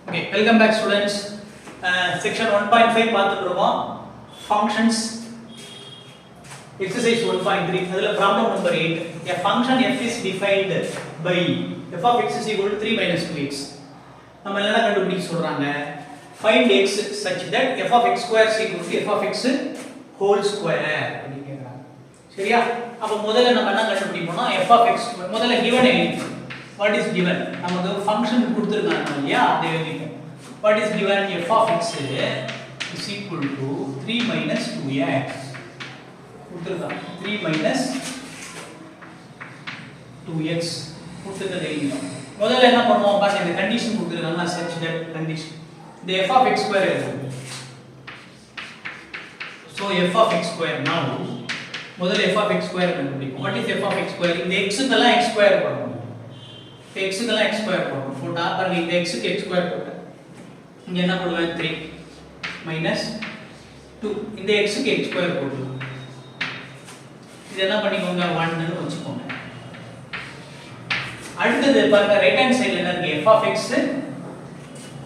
Okay, welcome back students. Section 1.5 பார்த்துட்டோம். Functions exercise 1.3 அதுல problem number 8. A function f is defined by f of x is equal to 3 minus 2x. நம்ம என்ன கண்டுபிடிக்க சொல்றாங்க? Find x such that f of x square is equal to f of x whole square அப்படி கேக்குறாங்க. சரியா? அப்ப முதல்ல நம்ம என்ன கண்டுபிடிப்போம்னா f of x முதல்ல given எழுதி what is given நமக்கு function கொடுத்திருக்காங்க இல்லையா அதை எழுதிப்போம். What is given? f of x is equal to 3 minus 2x கொடுத்திருக்காங்க 3 minus 2x கொடுத்திருக்கிறது எழுதினோம். முதல்ல என்ன பண்ணுவோம் பாருங்க இந்த கண்டிஷன் கொடுத்திருக்காங்க such that condition the f of x square எழுதுவோம். So f of x square now முதல்ல f of x square கண்டுபிடிப்போம். What is f of x square? இந்த x க்குலாம் x square போடணும். x க்குலாம் x square போடணும். போட்டா பாருங்க இந்த x க்கு x square போட்டா இங்க என்ன போடுவேன் 3 minus 2 இந்த x க்கு x square போடுவோம். இது என்ன பண்ணிக்கோங்க 1 ன்னு வெச்சுக்கோங்க. அடுத்து பாருங்க ரைட் ஹேண்ட் சைடுல என்ன இருக்கு f of x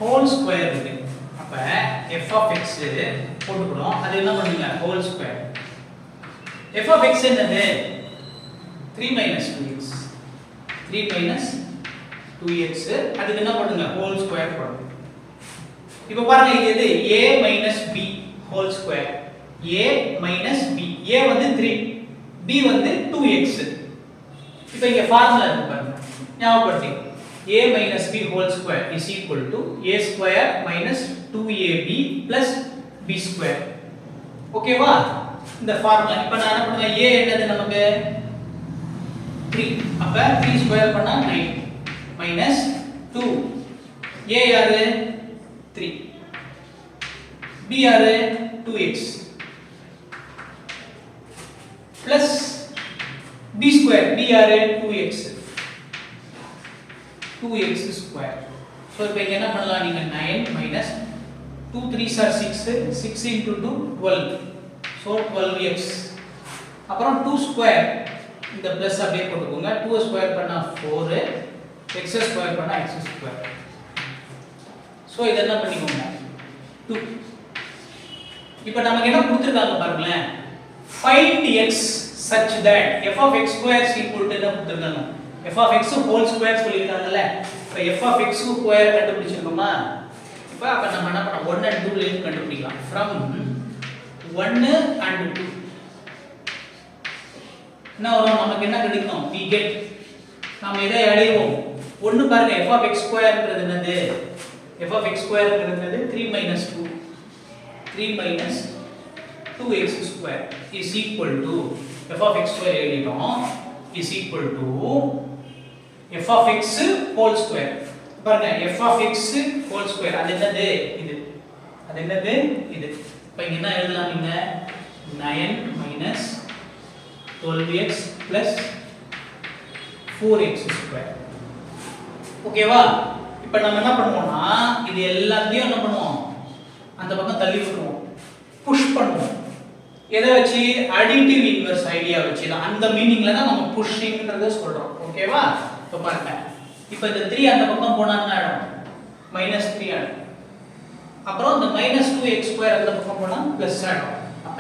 whole square இருக்கு. அப்ப f of x போட்டுறோம். அது என்ன பண்ணுவீங்க whole square. f of x என்னது 3 minus 2x 3 minus 2x அதுக்கு என்ன பண்ணுங்க whole square போடுங்க. இப்போ பாருங்க இது a minus b whole square a minus b a வந்து 3 b வந்து 2x. இப்போ இங்க ஃபார்முலா இருக்கு பாருங்க ஞாபகப்படுத்தி a minus b whole square is equal to a square minus 2ab plus b square. ஓகேவா இந்த ஃபார்முலா இப்போ நான் என்ன பண்ணுங்க a என்னது நமக்கு 3 அப்ப 3 ஸ்கொயர் பண்ணா 9 minus 2 a யாரு 3 b யாரு 2x plus b square b யாரு 2x square. so இப்போ இங்க என்ன பண்ணலாம் நீங்க 9 minus 2 3s are 6 6 into 2 12 so 12x அப்புறம் 2 square இந்த பிளஸ் அப்படியே போட்டுக்கோங்க 2 ஸ்கொயர் பண்ணா 4 x ஸ்கொயர் பண்ணா x ஸ்கொயர். சோ இத என்ன பண்ணிக்கோங்க 2. இப்போ நமக்கு என்ன கொடுத்திருக்காங்க பாருங்க find x such that f of x square is equal to என்ன கொடுத்திருக்காங்க f of x whole square சொல்லிருக்காங்கல. இப்போ f of x square கண்டுபிடிச்சிருக்கோமா. இப்போ அப்ப நம்ம என்ன பண்ணலாம் 1 and 2 ல இருந்து கண்டுபிடிக்கலாம் from 1 and 2 now நமக்கு என்ன கிடைக்கும் we get நாம இதை அடைவோம். ஒன்னு பாருங்க f of x square ன்றது என்னது f of x square ன்றது 3 minus 2 3 minus 2x square is equal to f of x square எழுதிட்டோம் is equal to f of x whole square. பாருங்க f of x whole square அது என்னது இது அது என்னது இது. இப்போ இங்க என்ன எழுதலாம் நீங்க 9 minus 12x plus 4x square. ஓகேவா இப்போ நம்ம என்ன பண்ணுவோம்னா இது எல்லாத்தையும் என்ன பண்ணுவோம் அந்த பக்கம் தள்ளி விட்டுருவோம் புஷ் பண்ணுவோம். எதை வச்சு அடிட்டிவ் இன்வெர்ஸ் ஐடியா வச்சு தான் அந்த மீனிங்ல தான் நம்ம புஷ்ஷிங்ன்றத சொல்றோம். ஓகேவா இப்போ பாருங்க இப்போ இந்த 3 அந்த பக்கம் போனா என்ன ஆகும் -3 ஆகும். அப்புறம் இந்த -2x square அந்த பக்கம் போனா பிளஸ் ஆகும். அப்ப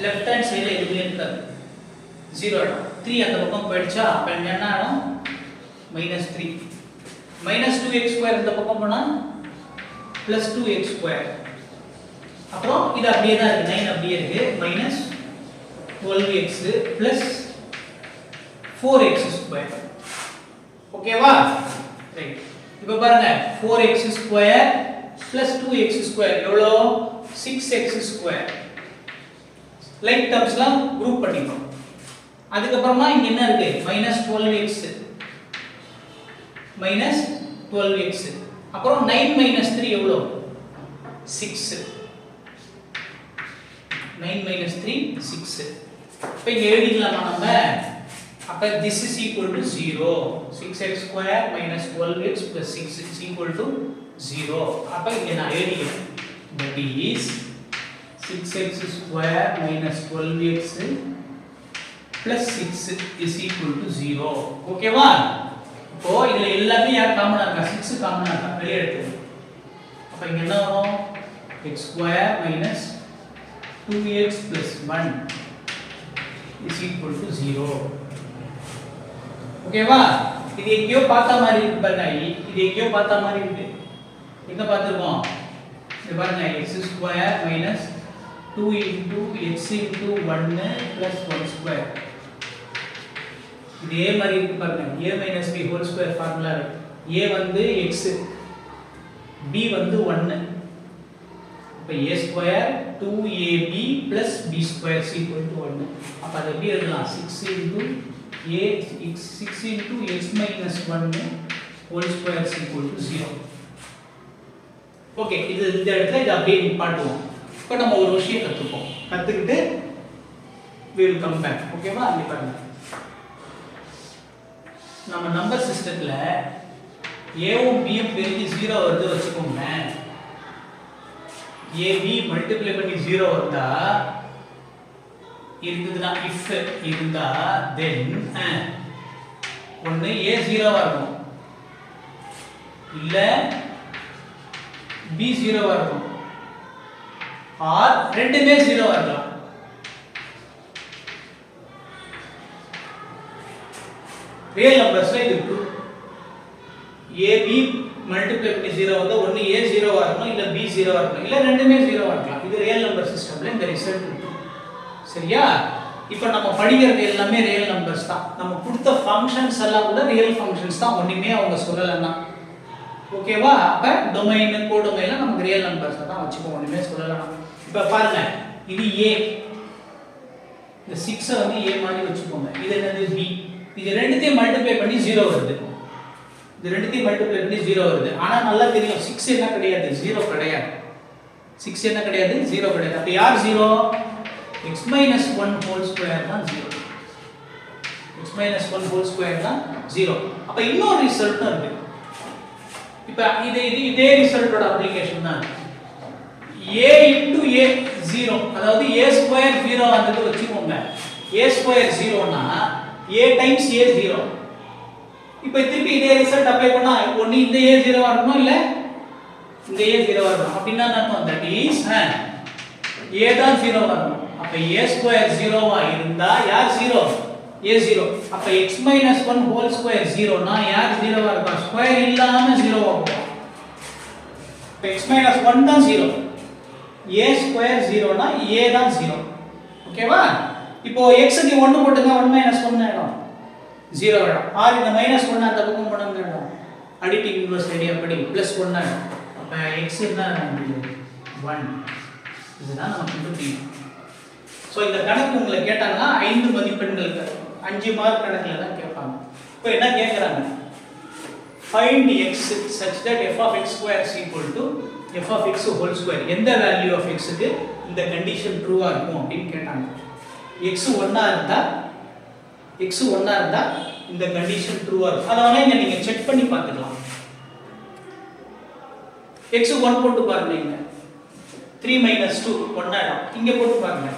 லெஃப்ட் ஹேண்ட் சைடுல எதுவுமே இருக்காது 0 ஆகும். 3 அந்த பக்கம் போயிடுச்சா அப்ப என்ன ஆகும் -3 -2x square இந்த பக்கம் போனா +2x square. அப்புறம் இது அப்படியே தான் இருக்கு 9 அப்படியே இருக்கு -12x +4x square. ஓகேவா ரைட். இப்போ பாருங்க 4x square +2x square எவ்வளோ 6x square. லைக் டர்ம்ஸ்லாம் குரூப் பண்ணிக்கணும். அதுக்கு அப்புறமா இங்க என்ன இருக்கு -12x அப்புறம் 9 - 3 எவ்வளவு 6 9 - 3 6. இப்போ இங்க எழுதிக்கலாமா நம்ம அப்ப this is equal to 0 6x square minus 12x plus 6 is equal to 0. அப்ப இங்க நான் எழுதிக்கிறேன் that is 6x square minus 12x plus 6 is equal to 0. ஓகேவா இப்போ இதுல எல்லாமே யார் காமனா இருக்கா 6 காமனா இருக்கா வெளிய எடுத்து அப்ப இங்க என்ன வரும் x square minus 2x plus 1 is equal to 0. ஓகேவா? இது எங்கேயோ பார்த்த மாதிரி இருக்கு பாருங்க. இது எங்கேயோ பார்த்த மாதிரி இருக்கு. எங்க பார்த்திருக்கோம்? இது பாருங்க x square minus 2 into x into 1 plus 1 square. இதே மாதிரி இருக்கு பாருங்க. a minus b whole square formula இருக்கு. a வந்து x, b வந்து 1. அப்ப a square 2ab plus b square is equal to 1. அப்ப அது எப்படி எழுதலாம்? 6 into x minus 1 whole square is equal to 0. Okay, இது இந்த இடத்துல இத அப்படியே நிப்பாட்டுவோம். இப்போ நம்ம ஒரு விஷயம் கத்துப்போம். கத்துக்கிட்டு we will come back. ஓகேவா? இங்க பாருங்க. நம்ம நம்பர் சிஸ்டத்துல a உம் b உம் பெருக்கி 0 வருது வச்சுக்கோங்க. a b மல்டிப்ளை பண்ணி 0 வந்தா இருந்ததுனா if இருந்தா then ஒண்ணு a 0 ஆ இருக்கும், இல்ல b 0 ஆ இருக்கும், or ரெண்டுமே 0 ஆ இருக்கலாம். ரியல் நம்பர்ஸ்ல இது ட்ரூ. ab மல்டிப்ளை பண்ணி 0 வந்தா ஒண்ணு a 0 ஆ இருக்கணும், இல்ல b 0 ஆ இருக்கணும், இல்ல ரெண்டுமே 0 ஆ இருக்கலாம். இது ரியல் நம்பர் சிஸ்டம்ல இந்த ரிசல்ட் ட்ரூ. சரியா? இப்போ நம்ம படிக்கிறது எல்லாமே ரியல் நம்பர்ஸ் தான். நம்ம கொடுத்த ஃபங்க்ஷன்ஸ் எல்லாம் கூட ரியல் ஃபங்க்ஷன்ஸ் தான், ஒண்ணுமே அவங்க சொல்லலன்னா. ஓகேவா? அப்ப டொமைன் கோடொமைன்ல நமக்கு ரியல் நம்பர்ஸ் தான் வச்சுப்போம், ஒண்ணுமே சொல்லலன்னா. இப்போ பாருங்க, இது a, இந்த 6 வந்து a மாதிரி வச்சுக்கோங்க. இது என்னது b. இது ரெண்டுத்தையும் மல்டிப்ளை பண்ணி 0 வருது. இது ரெண்டுத்தையும் மல்டிப்ளை பண்ணி 0 வருது. ஆனா நல்லா தெரியும் 6 என்ன கிடையாது, 0 கிடையாது. 6 என்ன கிடையாது, 0 கிடையாது. அப்ப யார் 0? x minus 1 whole square தான் 0. x minus 1 whole square தான் 0. அப்ப இன்னொரு ரிசல்ட் இருக்கு. இப்ப இதே ரிசல்ட்டோட அப்ளிகேஷன் தான் a into a 0, அதாவது a square 0 வந்தது வச்சுக்கோங்க. a square 0 னா a times a 0. இப்போ திருப்பி இதே ரிசல்ட் அப்ளை பண்ணா ஒண்ணு இந்த a 0 ஆ இருக்கணும், இல்ல இந்த a 0 ஆ இருக்கணும். அப்படினா என்ன அர்த்தம்? தட் இஸ் a தான் 0 ஆ இருக்கணும். அப்ப a square 0 ஆ இருந்தா யார் 0? a 0. அப்ப x minus 1 whole square 0 னா யார் 0 ஆ இருக்கும்? ஸ்கொயர் இல்லாம 0 ஆ இருக்கும். அப்ப x minus 1 தான் 0. a square 0 னா a தான் 0. ஓகேவா? இப்போ x க்கு 1 போட்டுங்க, 1 minus 1 ஆயிடும், 0 ஆயிடும். ஆர் இந்த மைனஸ் 1 அந்த பக்கம் போடுங்க, அடிட்டிவ் இன்வெர்ஸ் ஐடியா படி +1 ஆயிடும். அப்ப x என்ன 1. இதுதான் நம்ம கண்டுபிடிக்கணும். சோ இந்த கணக்கு உங்களை கேட்டாங்கன்னா 5 மதிப்பெண்களுக்கு 5 மார்க் கணக்குல தான் கேட்பாங்க. இப்போ என்ன கேக்குறாங்க? find x such that f of x square is equal to f of x whole square. எந்த வேல்யூ ஆஃப் x க்கு இந்த கண்டிஷன் ட்ரூவா இருக்கும் அப்படினு கேட்டாங்க. x 1 ஆ இருந்தா இந்த கண்டிஷன் ட்ரூவா இருக்கும். அதனால இங்க நீங்க செக் பண்ணி பார்த்துக்கலாம். x 1 போட்டு பாருங்க. இங்க 3 minus 2 1 ஆயிடும். இங்க போட்டு பாருங்க.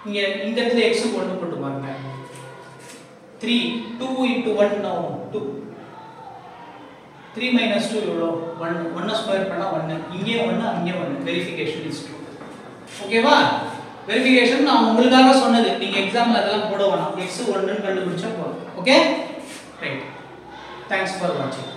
இங்க இந்த இடத்துல x 1 போட்டு பாருங்க. 3 2 into 1 now 2. 3 minus 2 எவ்வளோ? 1. 1 ஸ்கொயர் பண்ணா 1. இங்கே 1 அங்கே 1. Verification is true. ஓகேவா? வெரிஃபிகேஷன் நான் உங்களுக்காக சொன்னது. நீங்க எக்ஸாம்ல அதெல்லாம் போட வேணாம். x 1 ன்னு கண்டுபிடிச்சா போதும். Okay? Right. Thanks for watching.